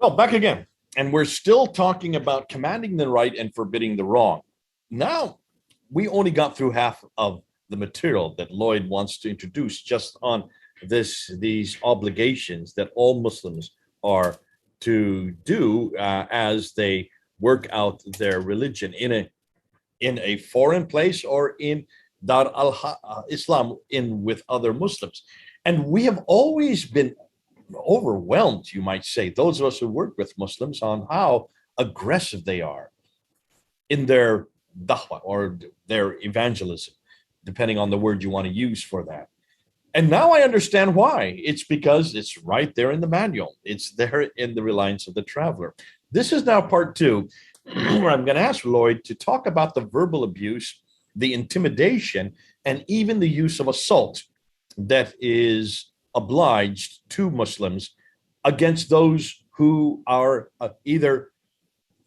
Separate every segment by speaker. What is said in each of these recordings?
Speaker 1: Well, back again. And we're still talking about commanding the right and forbidding the wrong. Now, we only got through half of the material that Lloyd wants to introduce just on these obligations that all Muslims are to do as they work out their religion in a foreign place or in Dar al Islam in with other Muslims. And we have always been overwhelmed, you might say, those of us who work with Muslims, on how aggressive they are in their da'wah or their evangelism, depending on the word you want to use for that. And now I understand why. It's because it's right there in the manual. It's there in the Reliance of the Traveler. This is now part two, where I'm going to ask Lloyd to talk about the verbal abuse, the intimidation, and even the use of assault that is obliged to Muslims against those who are either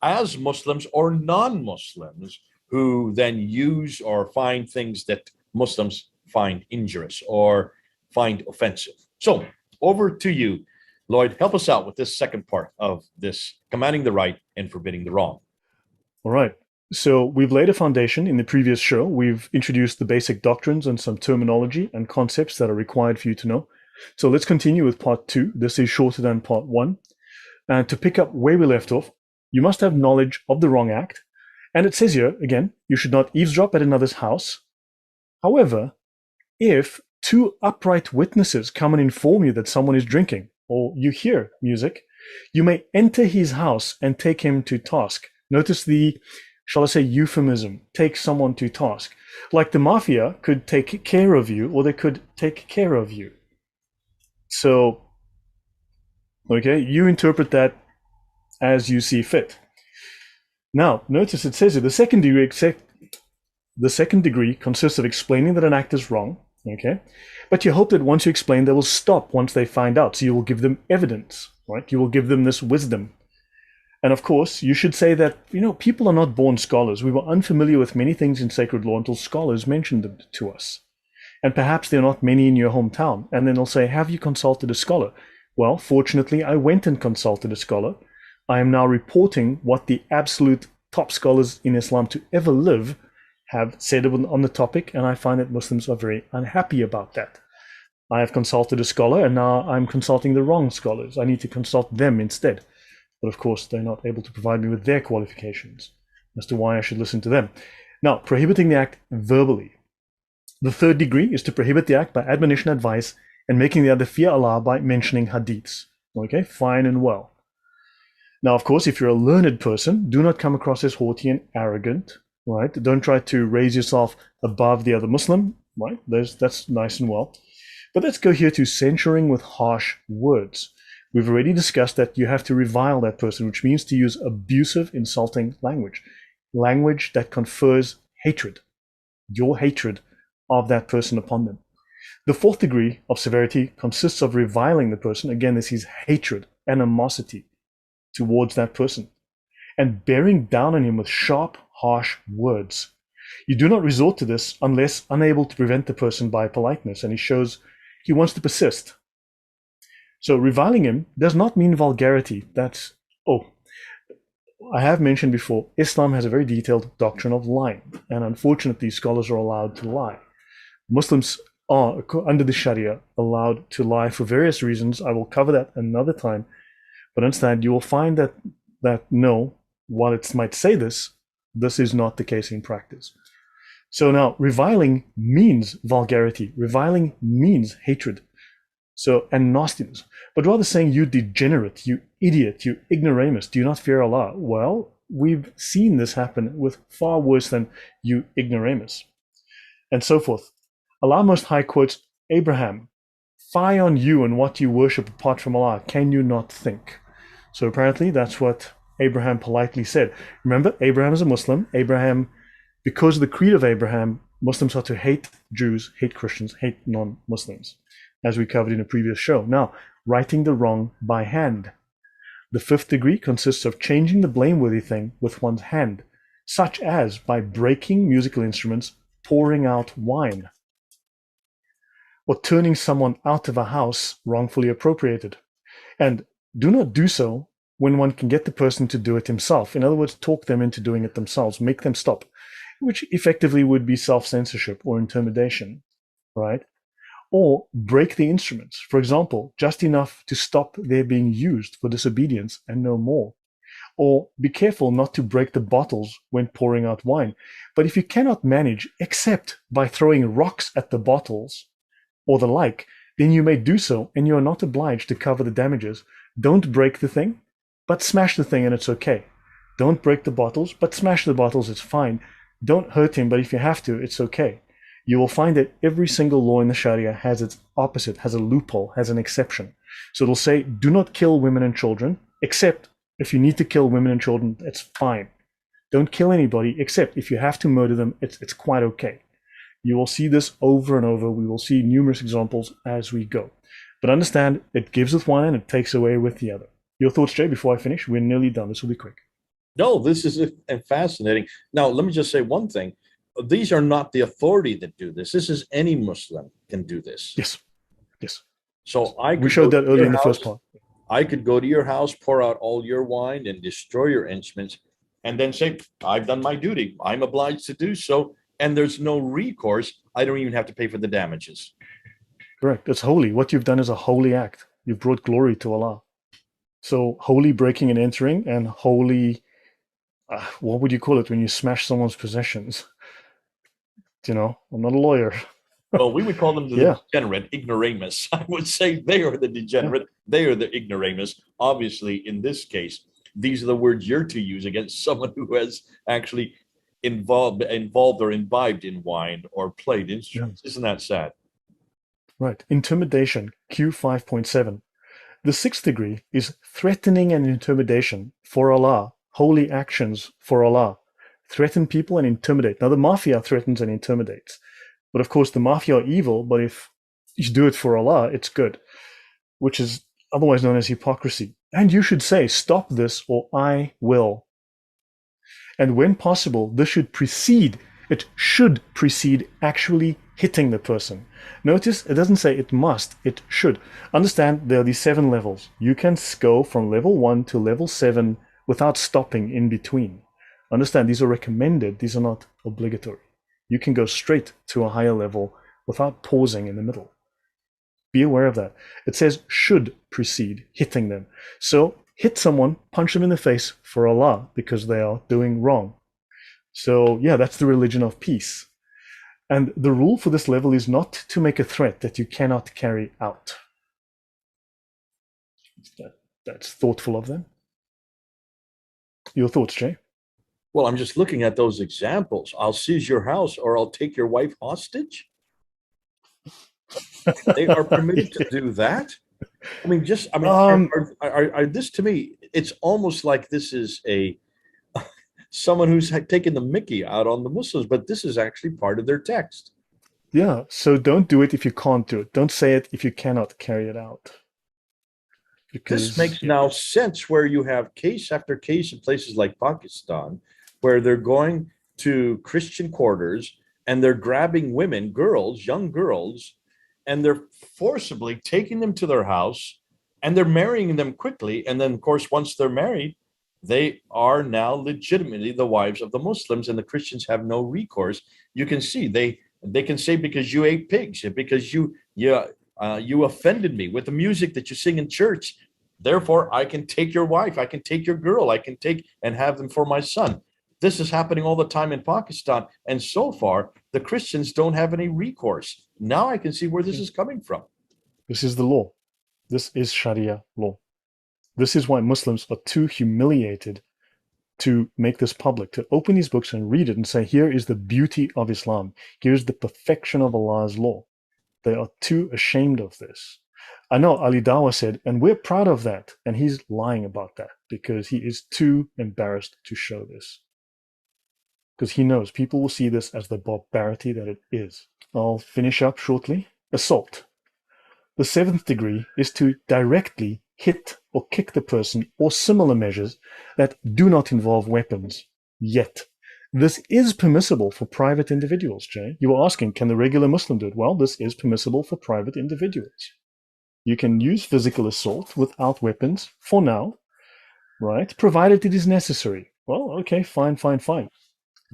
Speaker 1: as Muslims or non-Muslims who then use or find things that Muslims find injurious or find offensive. So over to you, Lloyd. Help us out with this second part of this commanding the right and forbidding the wrong.
Speaker 2: All right. So we've laid a foundation in the previous show. We've introduced the basic doctrines and some terminology and concepts that are required for you to know. So let's continue with part two. This is shorter than part one. And to pick up where we left off, you must have knowledge of the wrong act. And it says here, again, you should not eavesdrop at another's house. However, if two upright witnesses come and inform you that someone is drinking, or you hear music, you may enter his house and take him to task. Notice the, shall I say, euphemism, take someone to task. Like the mafia could take care of you, or they could take care of you. So, okay, you interpret that as you see fit. Now, notice it says here, the second degree consists of explaining that an act is wrong, okay? But you hope that once you explain, they will stop once they find out. So you will give them evidence, right? You will give them this wisdom. And of course, you should say that, people are not born scholars. We were unfamiliar with many things in sacred law until scholars mentioned them to us. And perhaps there are not many in your hometown. And then they'll say, have you consulted a scholar? Well, fortunately, I went and consulted a scholar. I am now reporting what the absolute top scholars in Islam to ever live have said on the topic, and I find that Muslims are very unhappy about that. I have consulted a scholar, and now I'm consulting the wrong scholars. I need to consult them instead. But of course, they're not able to provide me with their qualifications as to why I should listen to them. Now, prohibiting the act verbally. The third degree is to prohibit the act by admonition, advice, and making the other fear Allah by mentioning hadiths. Okay, fine and well. Now, of course, if you're a learned person, do not come across as haughty and arrogant, right? Don't try to raise yourself above the other Muslim, right? That's nice and well. But let's go here to censuring with harsh words. We've already discussed that you have to revile that person, which means to use abusive, insulting language. Language that confers hatred, your hatred of that person upon them. The fourth degree of severity consists of reviling the person. Again, this is hatred, animosity towards that person, and bearing down on him with sharp, harsh words. You do not resort to this unless unable to prevent the person by politeness, and he shows he wants to persist. So reviling him does not mean vulgarity. I have mentioned before, Islam has a very detailed doctrine of lying, and unfortunately scholars are allowed to lie. Muslims are, under the Sharia, allowed to lie for various reasons. I will cover that another time. But instead, you will find that no, while it might say this is not the case in practice. So now, reviling means vulgarity. Reviling means hatred. And nastiness. But rather saying, you degenerate, you idiot, you ignoramus, do you not fear Allah? Well, we've seen this happen with far worse than you ignoramus. And so forth. Allah Most High quotes Abraham, fie on you and what you worship apart from Allah. Can you not think? So apparently that's what Abraham politely said. Remember, Abraham is a Muslim. Abraham, because of the creed of Abraham, Muslims are to hate Jews, hate Christians, hate non-Muslims, as we covered in a previous show. Now, righting the wrong by hand. The fifth degree consists of changing the blameworthy thing with one's hand, such as by breaking musical instruments, pouring out wine, or turning someone out of a house wrongfully appropriated. And do not do so when one can get the person to do it himself. In other words, talk them into doing it themselves, make them stop, which effectively would be self-censorship or intimidation, right? Or break the instruments, for example, just enough to stop their being used for disobedience and no more. Or be careful not to break the bottles when pouring out wine. But if you cannot manage except by throwing rocks at the bottles or the like, then you may do so and you are not obliged to cover the damages. Don't break the thing, but smash the thing and it's okay. Don't break the bottles, but smash the bottles, it's fine. Don't hurt him, but if you have to, it's okay. You will find that every single law in the Sharia has its opposite, has a loophole, has an exception. So it'll say, do not kill women and children, except if you need to kill women and children, it's fine. Don't kill anybody, except if you have to murder them, it's quite okay. You will see this over and over. We will see numerous examples as we go. But understand, it gives with one and it takes away with the other. Your thoughts, Jay, before I finish? We're nearly done. This will be quick.
Speaker 1: No, this is fascinating. Now, let me just say one thing. These are not the authority that do this. This is any Muslim can do this.
Speaker 2: Yes. Yes.
Speaker 1: So
Speaker 2: we showed that earlier in the first part.
Speaker 1: I could go to your house, pour out all your wine and destroy your instruments, and then say, I've done my duty. I'm obliged to do so. And there's no recourse. I don't even have to pay for the damages.
Speaker 2: Correct. It's holy. What you've done is a holy act. You've brought glory to Allah. So holy breaking and entering, and holy, what would you call it when you smash someone's possessions? You know, I'm not a lawyer.
Speaker 1: Well, we would call them the degenerate, ignoramus. I would say they are the degenerate. They are the ignoramus. Obviously, in this case, these are the words you're to use against someone who has actually involved or imbibed in wine or played instruments. Isn't that sad?
Speaker 2: Right. Intimidation, Q5.7. The sixth degree is threatening and intimidation for Allah, holy actions for Allah. Threaten people and intimidate. Now, the mafia threatens and intimidates. But of course, the mafia are evil, but if you do it for Allah, it's good, which is otherwise known as hypocrisy. And you should say, stop this or I will. And when possible, this should precede, it should precede actually hitting the person. Notice it doesn't say it must, it should. Understand there are these 7 levels. You can go from level 1 to level 7 without stopping in between. Understand these are recommended, these are not obligatory. You can go straight to a higher level without pausing in the middle. Be aware of that. It says should precede hitting them. So hit someone, punch them in the face for Allah because they are doing wrong. So yeah, that's the religion of peace. And the rule for this level is not to make a threat that you cannot carry out. That's thoughtful of them. Your thoughts, Jay?
Speaker 1: Well, I'm just looking at those examples. I'll seize your house or I'll take your wife hostage. They are permitted to do that. I mean, this to me, it's almost like this is someone who's taken the mickey out on the Muslims, but this is actually part of their text.
Speaker 2: Yeah, so don't do it if you can't do it. Don't say it if you cannot carry it out.
Speaker 1: Because this makes now sense where you have case after case in places like Pakistan, where they're going to Christian quarters and they're grabbing women, girls, young girls, and they're forcibly taking them to their house and they're marrying them quickly. And then, of course, once they're married, they are now legitimately the wives of the Muslims, and the Christians have no recourse. You can see they can say, because you ate pigs, because you offended me with the music that you sing in church, therefore I can take your wife, I can take your girl, I can take and have them for my son. This is happening all the time in Pakistan, and so far the Christians don't have any recourse. Now I can see where this is coming from.
Speaker 2: This is the law. This is Sharia law. This is why Muslims are too humiliated to make this public, to open these books and read it and say, here is the beauty of Islam. Here's the perfection of Allah's law. They are too ashamed of this. I know Ali Dawa said, and we're proud of that. And he's lying about that because he is too embarrassed to show this. Because he knows people will see this as the barbarity that it is. I'll finish up shortly. Assault. The 7th degree is to directly hit or kick the person, or similar measures that do not involve weapons yet. This is permissible for private individuals, Jay. You were asking, can the regular Muslim do it? Well, this is permissible for private individuals. You can use physical assault without weapons for now, right? Provided it is necessary. Well, okay, fine, fine, fine.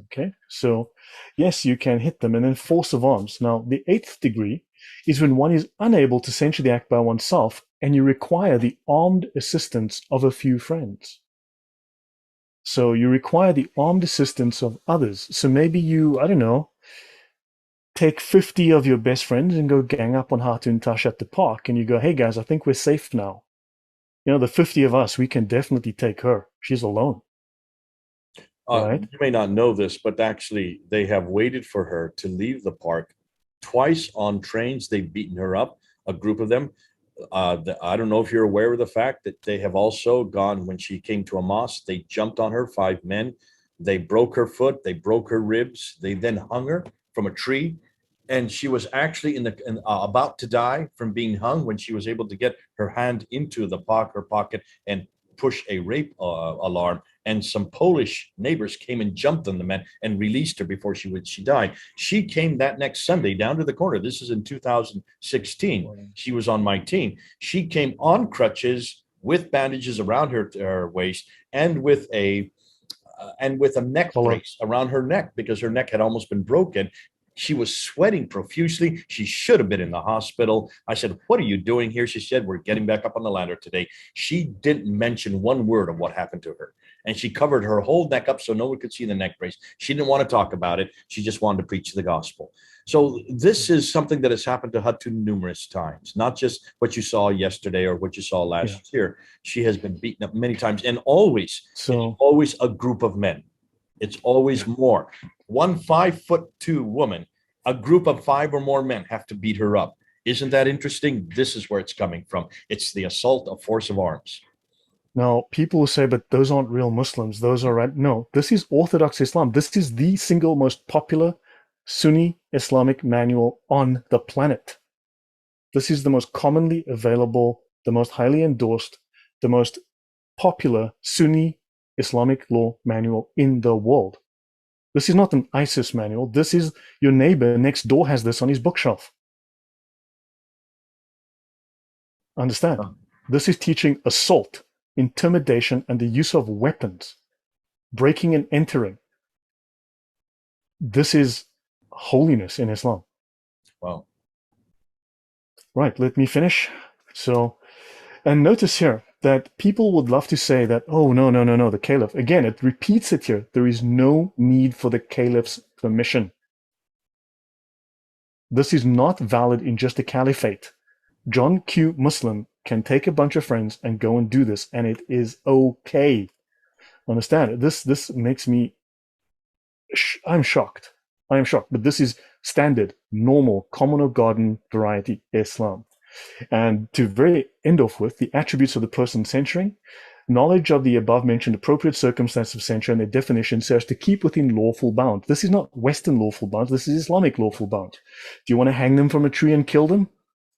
Speaker 2: Okay, so yes, you can hit them. And then force of arms. Now, the eighth degree is when one is unable to censure the act by oneself and you require the armed assistance of a few friends. So you require the armed assistance of others. So maybe you, I don't know, take 50 of your best friends and go gang up on Hatun Tash at the park and you go, hey guys, I think we're safe now. You know, the 50 of us, we can definitely take her. She's alone, right?
Speaker 1: You may not know this, but actually, they have waited for her to leave the park twice on trains. They've beaten her up, a group of them. I don't know if you're aware of the fact that they have also gone when she came to a mosque. They jumped on her, 5 men. They broke her foot. They broke her ribs. They then hung her from a tree, and she was actually about to die from being hung when she was able to get her hand into her pocket and push a rape alarm. And some Polish neighbors came and jumped on the man and released her before she died. She came that next Sunday down to the corner. This is in 2016. She was on my team. She came on crutches with bandages around her waist and with a neck
Speaker 2: Collar.
Speaker 1: brace around her neck because her neck had almost been broken. She was sweating profusely. She should have been in the hospital. I said, what are you doing here? She said, we're getting back up on the ladder today. She didn't mention one word of what happened to her. And she covered her whole neck up so no one could see the neck brace. She didn't want to talk about it. She just wanted to preach the gospel. So this is something that has happened to Hatun numerous times, not just what you saw yesterday or what you saw last year. She has been beaten up many times, and always a group of men. It's always more. One 5'2" woman, a group of 5 or more men have to beat her up. Isn't that interesting? This is where it's coming from. It's the assault of force of arms.
Speaker 2: Now, people will say, but those aren't real Muslims. Those are right. No, this is Orthodox Islam. This is the single most popular Sunni Islamic manual on the planet. This is the most commonly available, the most highly endorsed, the most popular Sunni Islamic law manual in the world. This is not an ISIS manual. This is your neighbor next door has this on his bookshelf. Understand? This is teaching assault, intimidation, and the use of weapons, breaking and entering. This is holiness in Islam.
Speaker 1: Wow.
Speaker 2: Right, let me finish. So, and notice here that people would love to say that, oh, no, the caliph. Again, it repeats it here. There is no need for the caliph's permission. This is not valid in just a caliphate. John Q. Muslim can take a bunch of friends and go and do this, and it is okay. Understand? This makes me... I'm shocked. I am shocked. But this is standard, normal, common or garden variety Islam. And to very end off with, the attributes of the person censuring, knowledge of the above-mentioned appropriate circumstance of censure and their definition so as to keep within lawful bounds. This is not Western lawful bounds. This is Islamic lawful bounds. Do you want to hang them from a tree and kill them?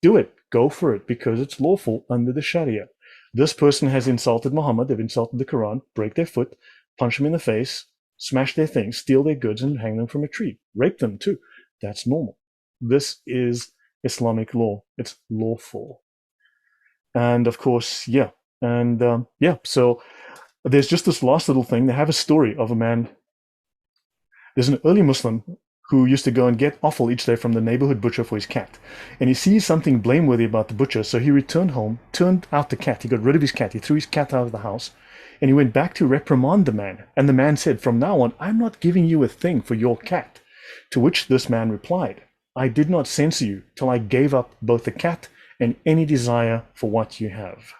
Speaker 2: Do it. Go for it, because it's lawful under the Sharia. This person has insulted Muhammad. They've insulted the Quran. Break their foot, punch them in the face, smash their things, steal their goods, and hang them from a tree. Rape them too. That's normal. This is Islamic law. It's lawful. And of course, so there's just this last little thing. They have a story of a man. There's an early Muslim who used to go and get offal each day from the neighborhood butcher for his cat. And he sees something blameworthy about the butcher, so he returned home, turned out the cat. He got rid of his cat. He threw his cat out of the house. And he went back to reprimand the man. And the man said, from now on, I'm not giving you a thing for your cat. To which this man replied, I did not censor you till I gave up both the cat and any desire for what you have.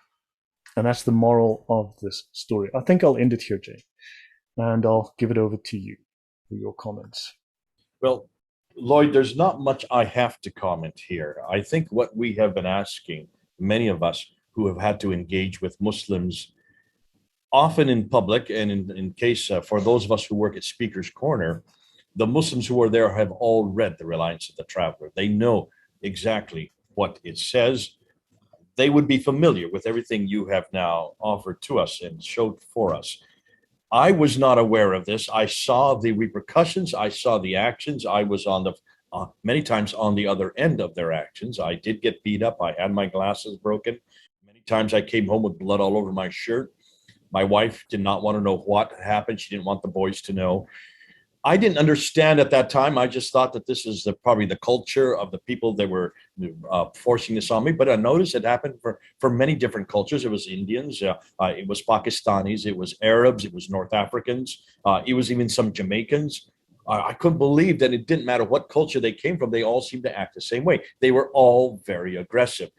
Speaker 2: And that's the moral of this story. I think I'll end it here, Jay. And I'll give it over to you for your comments.
Speaker 1: Well, Lloyd, there's not much I have to comment here. I think what we have been asking, many of us who have had to engage with Muslims, often in public, and in case for those of us who work at Speaker's Corner, the Muslims who are there have all read the Reliance of the Traveler. They know exactly what it says. They would be familiar with everything you have now offered to us and showed for us. I was not aware of this. I saw the repercussions. I saw the actions. I was on the many times on the other end of their actions. I did get beat up. I had my glasses broken. Many times I came home with blood all over my shirt. My wife did not want to know what happened. She didn't want the boys to know. I didn't understand at that time. I just thought that this is probably the culture of the people that were forcing this on me. But I noticed it happened for many different cultures. It was Indians, it was Pakistanis, it was Arabs, it was North Africans, it was even some Jamaicans. I couldn't believe that it didn't matter what culture they came from. They all seemed to act the same way. They were all very aggressive,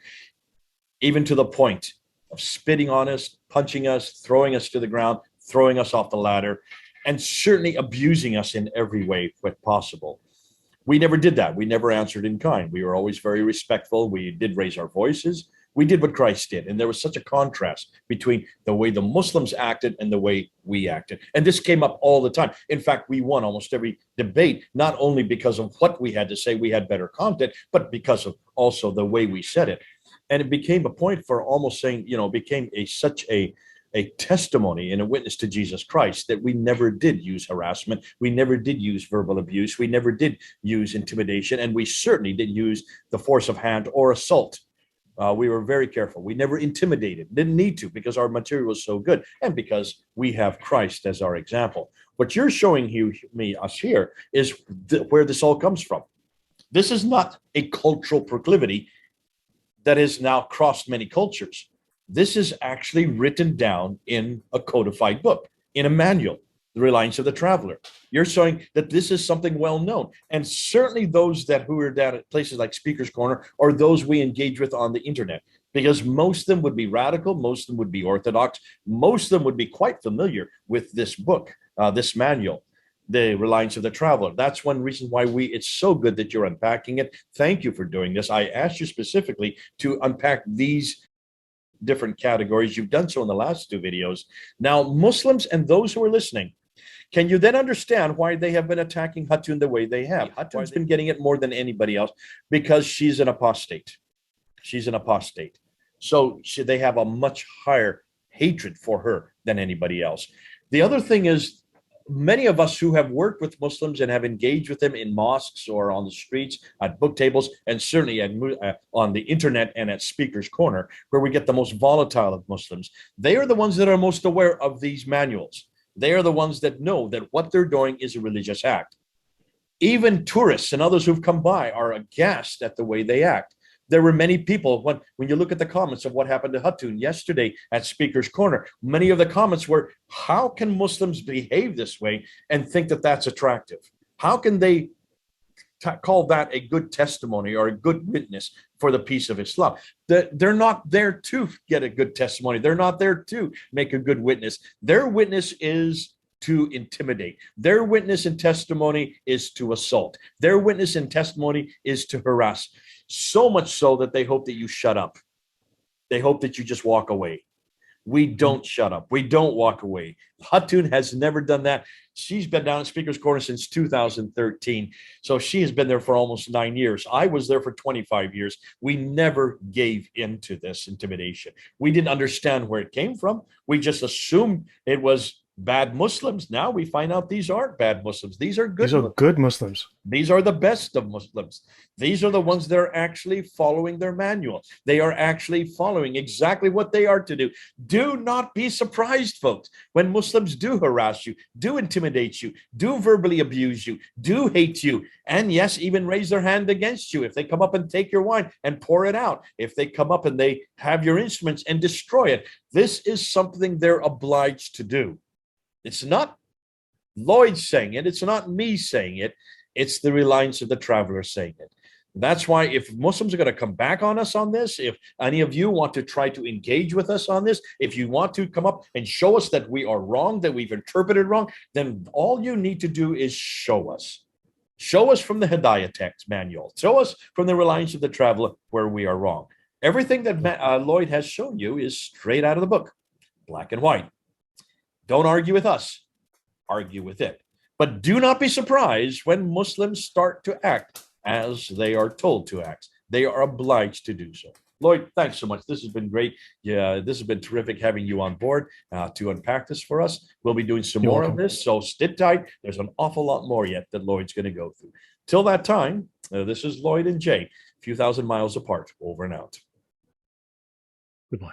Speaker 1: even to the point of spitting on us, punching us, throwing us to the ground, throwing us off the ladder, and certainly abusing us in every way possible. We never did that. We never answered in kind. We were always very respectful. We did raise our voices. We did what Christ did. And there was such a contrast between the way the Muslims acted and the way we acted. And this came up all the time. In fact, we won almost every debate, not only because of what we had to say, we had better content, but because of also the way we said it. And it became a point for almost saying, became such a testimony and a witness to Jesus Christ that we never did use harassment. We never did use verbal abuse. We never did use intimidation. And we certainly didn't use the force of hand or assault. We were very careful. We never intimidated, didn't need to, because our material was so good and because we have Christ as our example. What you're showing us here is where this all comes from. This is not a cultural proclivity that has now crossed many cultures. This is actually written down in a codified book, in a manual, The Reliance of the Traveler. You're showing that this is something well known. And certainly those who are down at places like Speaker's Corner are those we engage with on the internet, because most of them would be radical, most of them would be orthodox, most of them would be quite familiar with this book, this manual, The Reliance of the Traveler. That's one reason why it's so good that you're unpacking it. Thank you for doing this. I asked you specifically to unpack these different categories. You've done so in the last two videos. Now, Muslims and those who are listening, can you then understand why they have been attacking Hatun the way they have? Hatun's been getting it more than anybody else because she's an apostate. She's an apostate. So they have a much higher hatred for her than anybody else. The other thing is, many of us who have worked with Muslims and have engaged with them in mosques or on the streets, at book tables, and certainly on the internet and at Speaker's Corner, where we get the most volatile of Muslims, they are the ones that are most aware of these manuals. They are the ones that know that what they're doing is a religious act. Even tourists and others who've come by are aghast at the way they act. There were many people, when you look at the comments of what happened to Hatun yesterday at Speaker's Corner, many of the comments were, how can Muslims behave this way and think that that's attractive? How can they call that a good testimony or a good witness for the peace of Islam? They're not there to get a good testimony. They're not there to make a good witness. Their witness is to intimidate. Their witness and testimony is to assault. Their witness and testimony is to harass. So much so that they hope that you shut up. They hope that you just walk away. We don't shut up. We don't walk away. Hatun has never done that. She's been down at Speaker's Corner since 2013. So she has been there for almost 9 years. I was there for 25 years. We never gave in to this intimidation. We didn't understand where it came from. We just assumed it was bad Muslims. Now we find out these aren't bad Muslims. These are good.
Speaker 2: These are good Muslims.
Speaker 1: These are the best of Muslims. These are the ones that are actually following their manual. They are actually following exactly what they are to do. Do not be surprised, folks, when Muslims do harass you, do intimidate you, do verbally abuse you, do hate you, and yes, even raise their hand against you. If they come up and take your wine and pour it out, if they come up and they have your instruments and destroy it, this is something they're obliged to do. It's not Lloyd saying it. It's not me saying it. It's the Reliance of the Traveler saying it. That's why if Muslims are going to come back on us on this, if any of you want to try to engage with us on this, if you want to come up and show us that we are wrong, that we've interpreted wrong, then all you need to do is show us. Show us from the Hidayah text manual. Show us from the Reliance of the Traveler where we are wrong. Everything that Lloyd has shown you is straight out of the book, black and white. Don't argue with us, argue with it. But do not be surprised when Muslims start to act as they are told to act. They are obliged to do so. Lloyd, thanks so much. This has been great. Yeah, this has been terrific having you on board to unpack this for us. We'll be doing some more of this, so sit tight. There's an awful lot more yet that Lloyd's going to go through. Till that time, this is Lloyd and Jay, a few thousand miles apart, over and out.
Speaker 2: Goodbye.